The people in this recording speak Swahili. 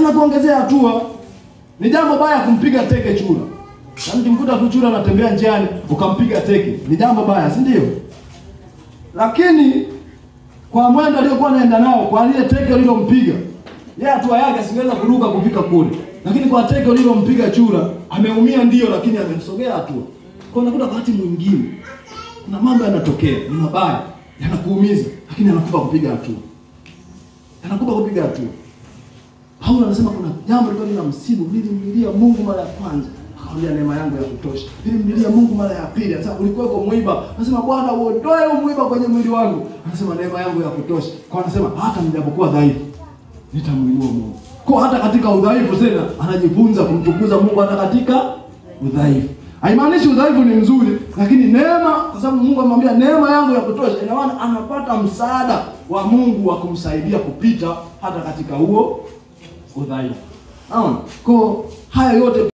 anakuongezea hatua. Ni jambo baya kumpiga teke chura. Yaani ukimkuta tu chura anatembea njiani ukampiga teke, ni jambo baya, si ndio? Lakini kwa mwendo aliyokuwa anaenda nao, kwa ile teke ulilompiga, yeye hatua yake asingeweza kuruka kufika kule. Lakini kwa teke ulilompiga chura, ameumia ndio, lakini amesogea hatua. Kwa unakuta wakati mwingine kuna mambo yanatokea, ni mabaya, yanakuumiza, lakini anakupa kupiga hatua. Anakupa kupiga hatua. Paulo anasema kuna jambo lilikuwa linamsibu, nilimlilia Mungu mara ya kwanza, akamwambia neema yangu ya kutosha. Nilimlilia Mungu mara ya pili, anasema ulikuwa kwa mwiba, anasema Bwana uondoe mwiba kwenye mwili wangu, anasema neema yangu ya kutosha. Kwa anasema hata ninapokuwa dhaifu nitamwinua Mungu. Kwa hata katika udhaifu tena anajifunza kumtukuza Mungu hata katika udhaifu. Haimaanishi udhaifu ni mzuri, lakini neema, kwa sababu Mungu amemwambia neema yangu ya kutosha, ina maana anapata msaada wa Mungu wa kumsaidia kupita hata katika huo udhaifu. Naona? Kwa haya yote